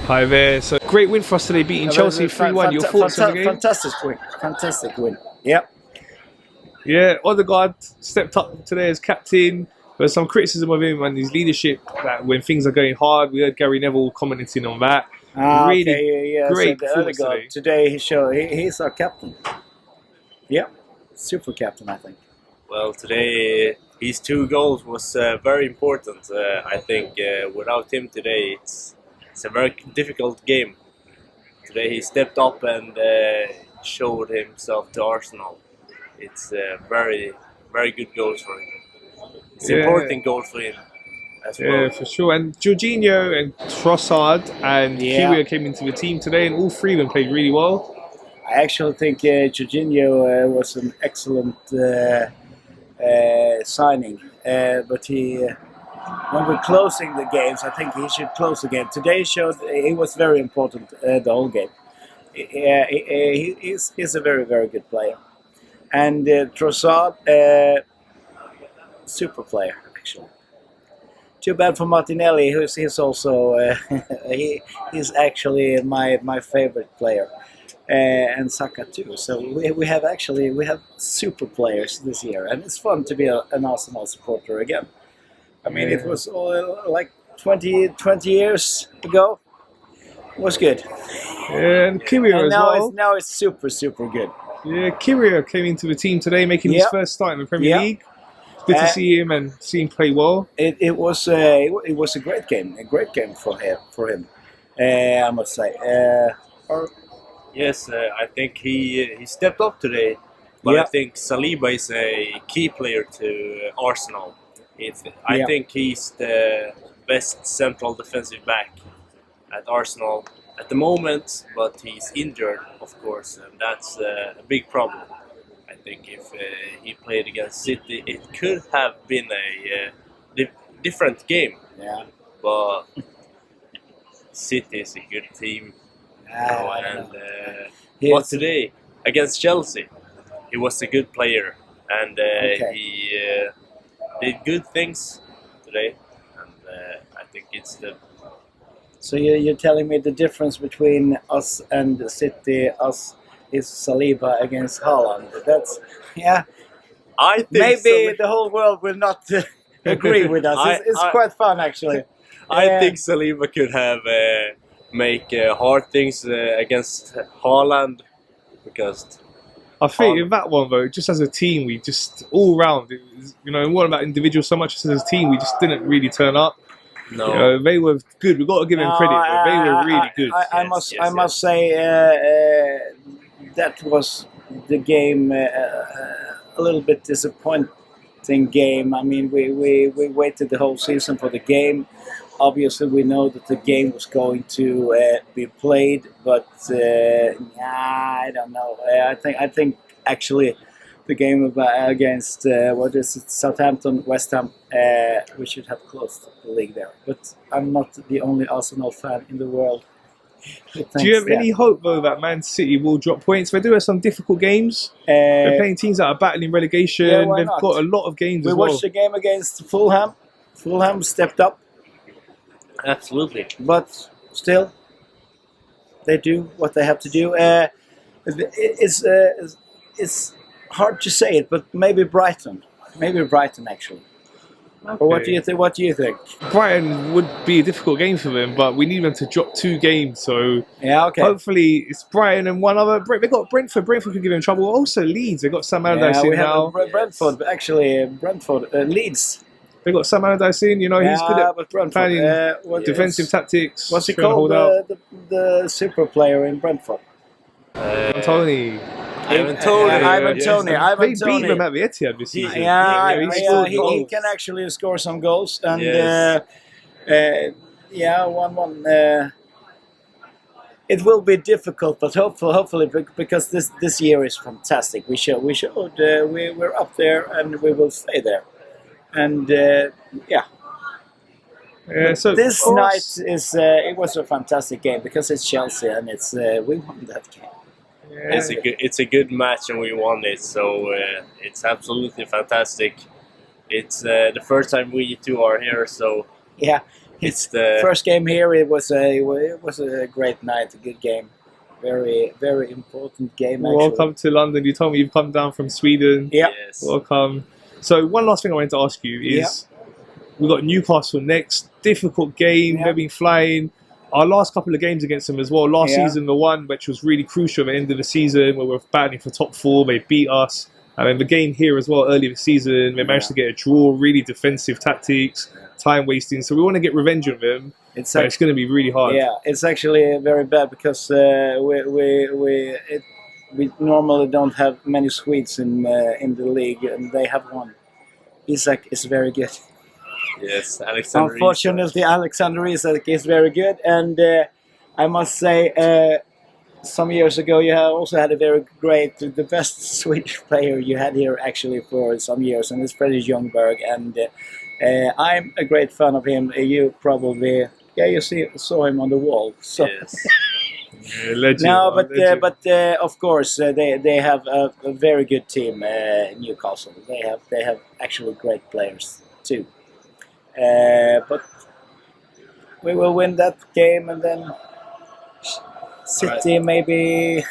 Hi there. So great win for us today, beating Chelsea 3-1. Your thoughts on the game? Fantastic win. Yep. Yeah, Odegaard stepped up today as captain. There's some criticism of him and his leadership that when things are going hard. We heard Gary Neville commenting on that. Great so performance today he's our captain. Yeah, super captain, I think. Well, today his 2 goals was very important. I think without him today, it's a very difficult game. Today he stepped up and showed himself to Arsenal. It's very good goals for him. It's important goal for him as well. Yeah, for sure. And Jorginho and Trossard and Kiwior came into the team today, and all 3 of them played really well. I actually think Jorginho was an excellent signing, but when we're closing the games, I think he should close the game. Today showed he was very important the whole game. He's a very good player, and Trossard, super player actually. Too bad for Martinelli, he's also he's actually my favorite player. And Saka too. So we have super players this year, and it's fun to be an Arsenal supporter again. I mean, it was like 20 years ago. It was good. And Kiwior as well. Now it's super good. Yeah, Kiwior came into the team today, making his first start in the Premier League. Good to see him and see him play well. It was a great game for him. I must say. Yes, I think he stepped up today, but I think Saliba is a key player to Arsenal. I think he's the best central defensive back at Arsenal at the moment, but he's injured, of course, and that's a big problem. I think if he played against City, it could have been a different game. Yeah. But City is a good team. But today against Chelsea, he was a good player, and he did good things today. And I think it's the. So you're telling me the difference between us and the City, us is Saliba against Haaland. That's I think maybe the whole world will not agree with us. It's quite fun actually. I think Saliba could have. Make hard things against Haaland, because I think in that one though, just as a team, we just all round, it wasn't about individuals so much as a team. We just didn't really turn up. No, they were good. We got to give them credit, but they were really good. I must say that was the game a little bit disappointing game. I mean, we waited the whole season for the game. Obviously, we know that the game was going to be played, but I don't know. I think actually the game against Southampton, West Ham, we should have closed the league there. But I'm not the only Arsenal fan in the world. Do you have any hope though that Man City will drop points? They do have some difficult games. They're playing teams that are battling relegation. They've got a lot of games. We watched the game against Fulham. Fulham stepped up. Absolutely. But still, they do what they have to do. It's hard to say it, but maybe Brighton. Actually. Okay. Or what do you think? Brighton would be a difficult game for them, but we need them to drop 2 games. So hopefully it's Brighton and one other. They got Brentford. Brentford could give them trouble. Also Leeds. They got Sam Allardyce in now. Brentford. Leeds. They got Sam Allardyce in. He's good at planning defensive tactics. What's he called? The super player in Brentford. Ivan Toney. Ivan Toney. They beat them at the Etihad this season. He can actually score some goals. And 1-1. It will be difficult, but hopefully, because this year is fantastic. We're up there, and we will stay there. And so this night it was a fantastic game because it's Chelsea and we won that game. It's a good match and we won it, so it's absolutely fantastic. It's the first time we two are here, so It's the first game here. It was a great night, a good game, very important game. Actually. Welcome to London. You told me you've come down from Sweden. Yeah. Yes. Welcome. So one last thing I wanted to ask you is, we've got Newcastle next. Difficult game. Yeah. They've been flying. Our last couple of games against them as well. Last season, the one which was really crucial at the end of the season, where we were battling for top 4, they beat us. And then the game here as well, early this season, they managed to get a draw. Really defensive tactics, time wasting. So we want to get revenge on them. It's going to be really hard. Yeah, it's actually very bad because we normally don't have many Swedes in the league, and they have one. Isak is very good. Yes, Alexander. Unfortunately, Alexander Isak is very good, and I must say, some years ago you also had a very great, the best Swedish player you had here actually for some years, and it's Freddie Ljungberg, and I'm a great fan of him. You probably, saw him on the wall. So. Yes. Legend. No, but of course they have a very good team, Newcastle. They have actually great players too. But we will win that game, and then City maybe.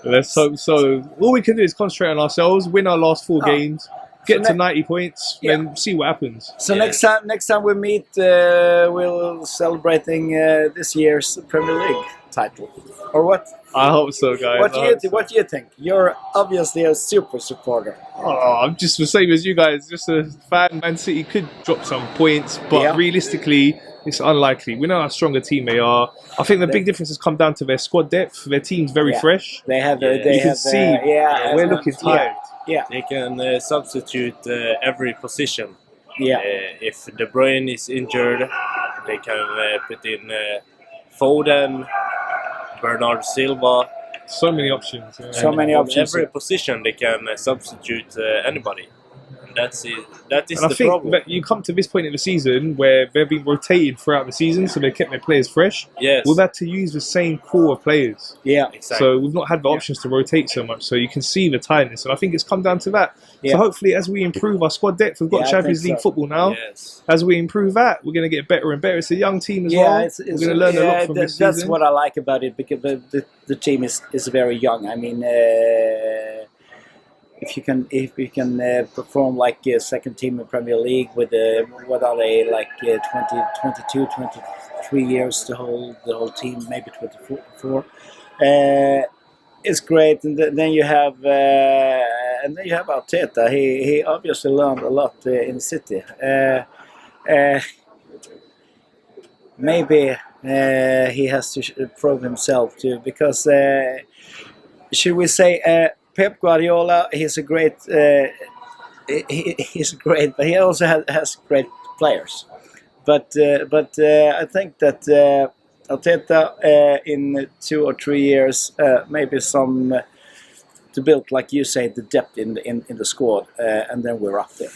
Let's hope so. All we can do is concentrate on ourselves, win our last 4 games, get to 90 points, then see what happens. So next time we meet, we'll celebrating this year's Premier League title, or what? I hope so, guys. What do you think? You're obviously a super supporter. Oh, I'm just the same as you guys. Just a fan. Man City could drop some points, but realistically, it's unlikely. We know how strong a team they are. I think the big difference has come down to their squad depth. Their team's very fresh. They have. You can see. We're looking tired. Yeah. They can substitute every position. Yeah. If De Bruyne is injured, they can put in Foden, Bernardo Silva. So many options. Yeah. So many options. Every position they can substitute anybody. And that's it. That is and the I think problem. that you come to this point in the season where they've been rotating throughout the season, so they kept their players fresh. Yes. We've had to use the same core of players. Yeah. Exactly. So we've not had the options to rotate so much. So you can see the tiredness, and I think it's come down to that. Yeah. So hopefully, as we improve our squad depth, we've got Champions League football now. Yes. As we improve that, we're going to get better and better. It's a young team as well. We're going to learn a lot from this season. That's what I like about it, because the team is very young. I mean, if you can perform like a second team in Premier League with what are they, like 22, 23 years, the whole team, maybe 24. It's great, and then you have Arteta. He obviously learned a lot in City. Maybe he has to prove himself too, because should we say Pep Guardiola? He's a great. He's great, but he also has great players. But I think that. Arteta in 2 or 3 years, maybe some to build, like you say, the depth in the squad, and then we're up there.